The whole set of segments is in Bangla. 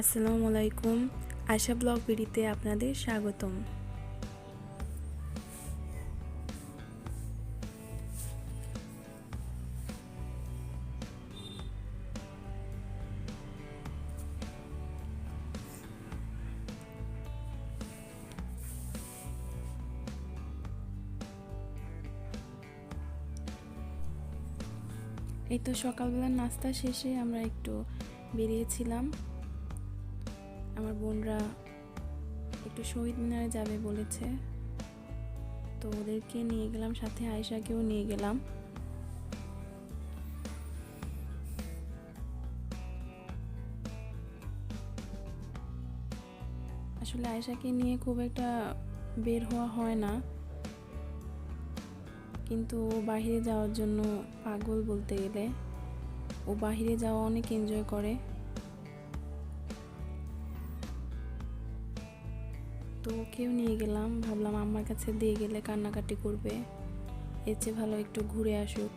আসসালামু আলাইকুম। আশা ব্লগ বিডিতে আপনাদের স্বাগতম। এই তো সকালবেলার নাস্তা শেষে আমরা একটু বেরিয়েছিলাম। আমার বোনরা একটু শহীদ মিনারে যাবে বলেছে, তো ওদেরকে নিয়ে গেলাম, সাথে আয়েশাকেও নিয়ে গেলাম। আসলে আয়েশাকে নিয়ে খুব একটা বের হওয়া হয় না, কিন্তু ও বাহিরে যাওয়ার জন্য পাগল বলতে গেলে। ও বাহিরে যাওয়া অনেক এনজয় করে। তো ওকেও নিয়ে গেলাম, ভাবলাম আম্মার কাছে দিয়ে গেলে কান্নাকাটি করবে, এর চেয়ে ভালো একটু ঘুরে আসুক।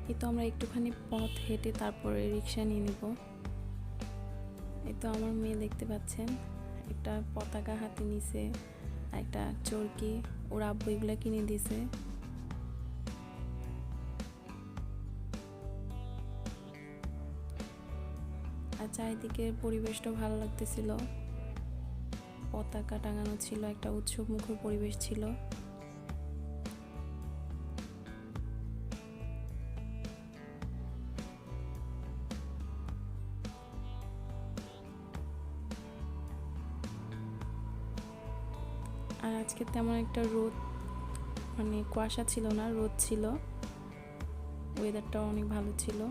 এই তো আমরা একটুখানি পথ হেঁটে তারপরে রিক্সা নিয়ে নিব। এই তো আমার মেয়ে দেখতে পাচ্ছেন, একটা পতাকা হাতে নিছে, একটা চরকি, ওর আব্বু এগুলা কিনে দিছে। আর চারিদিকে পরিবেশটাও ভালো লাগতেছিল, পতাকা টাঙানো ছিল, একটা উৎসব মুখর পরিবেশ ছিল। আর আজকে তেমন একটা রোদ, মানে কুয়াশা ছিল না, রোদ ছিল, ওয়েদারটাও অনেক ভালো ছিল।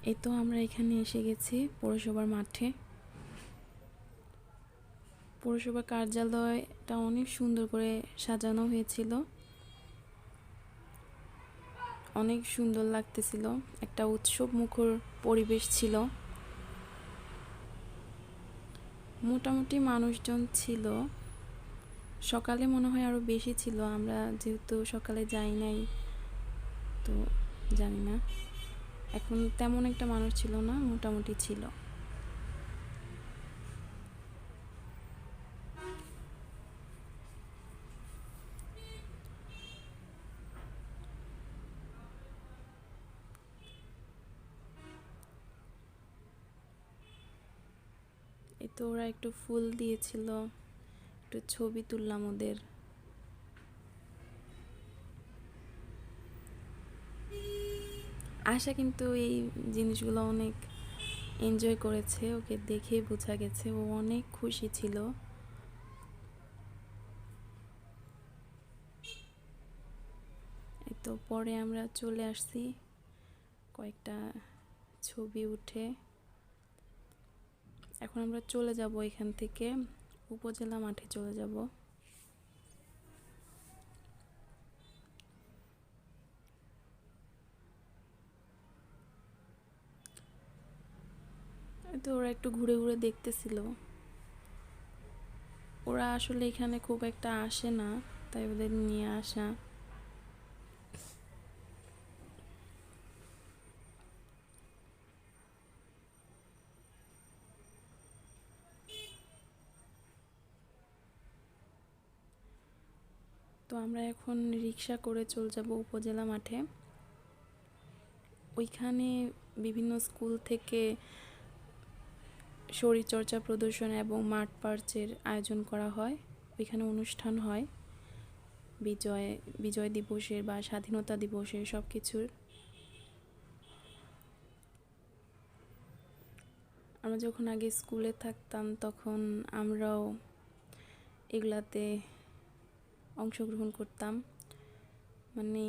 এই তো আমরা এখানে এসে গেছি পৌরসভার মাঠে। পৌরসভা কার্যালয়টা অনেক সুন্দর করে সাজানো হয়েছিল, অনেক সুন্দর লাগতেছিল, একটা উৎসব মুখর পরিবেশ ছিল। মোটামুটি মানুষজন ছিল, সকালে মনে হয় আরো বেশি ছিল, আমরা যেহেতু সকালে যাই নাই তো জানি না। এখন তেমন একটা মানুষ ছিল না, মোটামুটি ছিল। এই তো ওরা একটু ফুল দিয়েছিল, একটু ছবি তুললাম ওদের। আশা কিন্তু এই জিনিসগুলো অনেক এনজয় করেছে, ওকে দেখেই বোঝা গেছে ও অনেক খুশি ছিল। এই তো পরে আমরা চলে আসছি, কয়েকটা ছবি উঠে এখন আমরা চলে যাব, এখান থেকে উপজেলা মাঠে চলে যাব। তো ওরা একটু ঘুরে ঘুরে দেখতেছিল, ওরা আসলে এখানে খুব একটা আসে না, তাই ওদের নিয়ে আসা। তো আমরা এখন রিক্সা করে চলে যাব উপজেলা মাঠে। ওইখানে বিভিন্ন স্কুল থেকে শরীরচর্চা প্রদর্শন এবং মাঠ পার্চের আয়োজন করা হয়, ওইখানে অনুষ্ঠান হয় বিজয় দিবসের বা স্বাধীনতা দিবসের সব কিছুর। আমরা যখন আগে স্কুলে থাকতাম তখন আমরাও এগুলাতে অংশগ্রহণ করতাম, মানে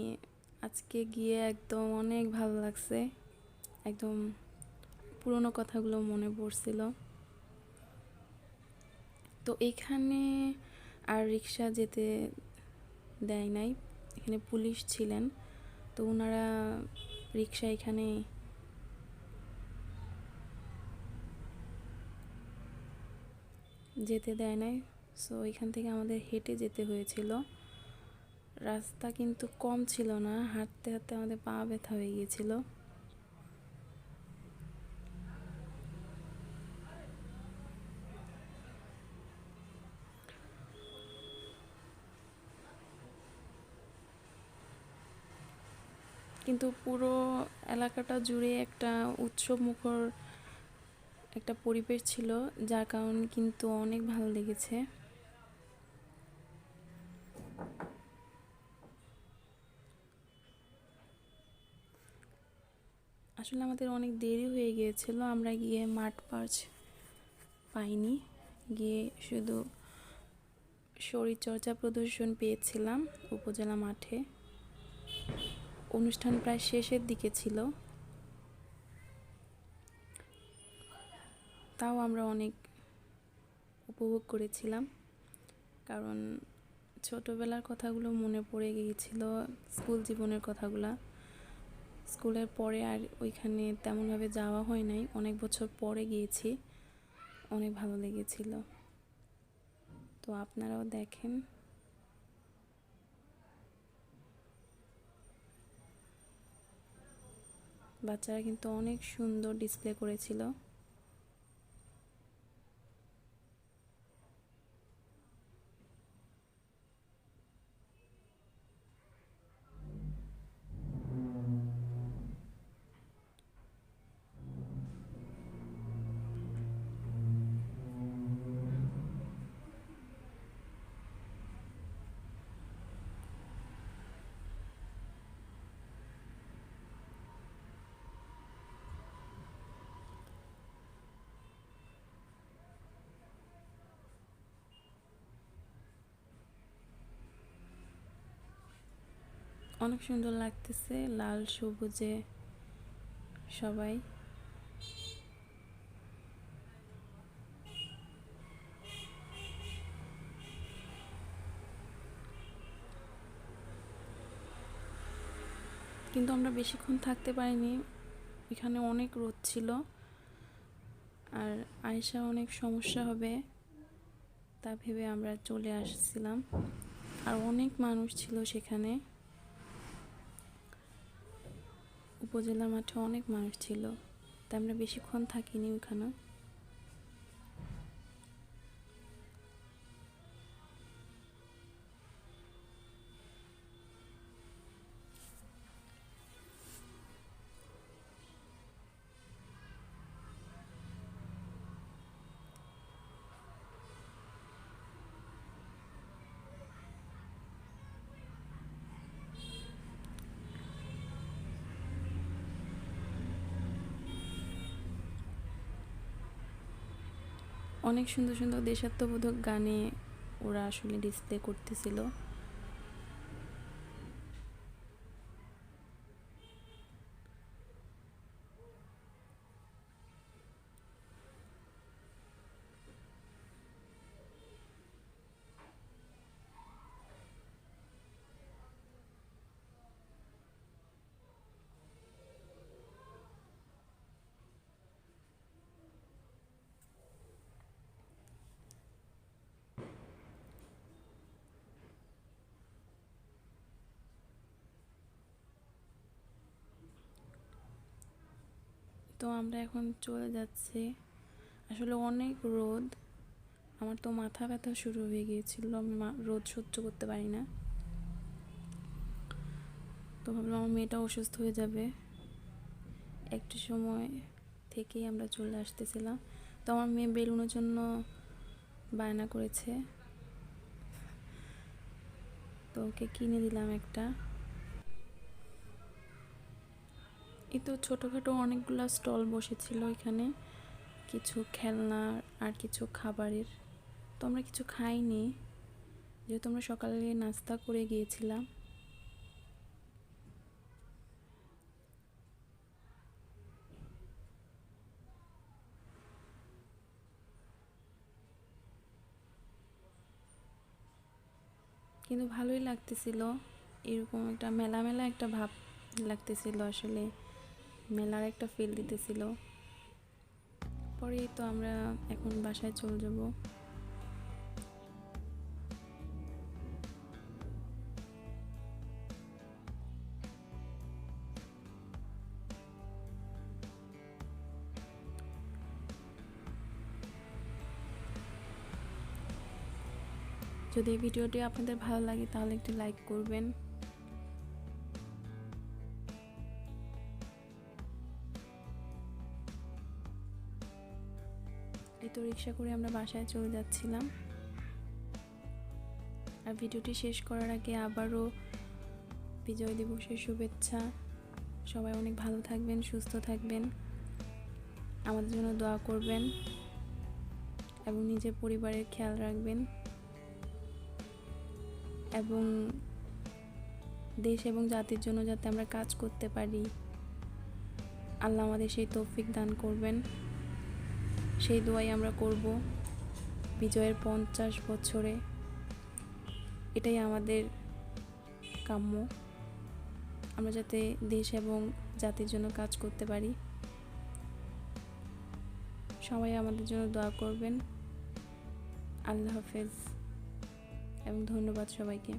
আজকে গিয়ে একদম অনেক ভালো লাগছে, একদম পুরনো কথাগুলো মনে পড়ছিল। তো এখানে আর রিক্সা যেতে দেয় নাই, এখানে পুলিশ ছিলেন, তো ওনারা রিক্সা এখানে যেতে দেয় নাই, সো এখান থেকে আমাদের হেঁটে যেতে হয়েছিল। রাস্তা কিন্তু কম ছিল না, হাঁটতে হাঁটতে আমাদের পা ব্যথা হয়ে গিয়েছিল। কিন্তু পুরো এলাকাটা জুড়ে একটা উৎসব মুখর একটা পরিবেশ ছিল, যার কারণে কিন্তু অনেক ভালো লেগেছে। আসলে আমাদের অনেক দেরি হয়ে গিয়েছিল, আমরা গিয়ে মাঠ পার্চ পাইনি, গিয়ে শুধু শরীরচর্চা প্রদর্শন পেয়েছিলাম উপজেলা মাঠে। অনুষ্ঠান প্রায় শেষের দিকে ছিল, তাও আমরা অনেক উপভোগ করেছিলাম, কারণ ছোটোবেলার কথাগুলো মনে পড়ে গিয়েছিল, স্কুল জীবনের কথাগুলো। স্কুলের পরে আর ওইখানে তেমনভাবে যাওয়া হয় নাই, অনেক বছর পরে গিয়েছি, অনেক ভালো লেগেছিল। তো আপনারাও দেখেন। বাচ্চারা কিন্তু অনেক সুন্দর ডিসপ্লে করেছিল। অনেক সুন্দর লাগতেছে, লাল সবুজে সবাই। কিন্তু আমরা বেশিক্ষণ থাকতে পারিনি, এখানে অনেক রোদ ছিল, আর আয়সা অনেক সমস্যা হবে তা ভেবে আমরা চলে আসছিলাম। আর অনেক মানুষ ছিল সেখানে, উপজেলা মাঠে অনেক মানুষ ছিল, তাই আমরা বেশিক্ষণ থাকিনি ওখানে। অনেক সুন্দর সুন্দর দেশাত্মবোধক গানে ওরা আসলে ডিসপ্লে করতেছিল। তো আমরা এখন চলে যাচ্ছি। আসলে অনেক রোদ, আমার তো মাথা ব্যথা শুরু হয়ে গিয়েছিল, আমি রোদ সহ্য করতে পারি না। তো ভাবলাম আমার মেয়েটা অসুস্থ হয়ে যাবে, একটু সময় থেকেই আমরা চলে আসতেছিলাম। তো আমার মেয়ে বেলুনের জন্য বায়না করেছে, তো ওকে কিনে দিলাম একটা। এই তো ছোটোখাটো অনেকগুলো স্টল বসেছিল এখানে, কিছু খেলনার আর কিছু খাবারের। তো আমরা কিছু খাইনি, যেহেতু আমরা সকালে নাস্তা করে গিয়েছিলাম। কিন্তু ভালোই লাগতেছিল, এরকম একটা মেলা মেলা একটা ভাব লাগতেছিল, আসলে মেলার একটা ফিল দিতেছিল। পরেই তো আমরা এখন বাসায় চলে যাব। যদি এই ভিডিওটি আপনাদের ভালো লাগে তাহলে একটি লাইক করবেন। এই তো রিক্সা করে আমরা বাসায় চলে যাচ্ছিলাম। আর ভিডিওটি শেষ করার আগে আবারও বিজয় দিবসের শুভেচ্ছা। সবাই অনেক ভালো থাকবেন, সুস্থ থাকবেন, আমাদের জন্য দোয়া করবেন এবং নিজের পরিবারের খেয়াল রাখবেন এবং দেশ এবং জাতির জন্য যাতে আমরা কাজ করতে পারি, আল্লাহ আমাদের সেই তৌফিক দান করবেন, সেই দোয়াই আমরা করব বিজয়ের 50 বছরে। এটাই আমাদের কাম্য, আমরা যাতে দেশ এবং জাতির জন্য কাজ করতে পারি। সবাই আমাদের জন্য দোয়া করবেন। আল্লাহ হাফেজ এবং ধন্যবাদ সবাইকে।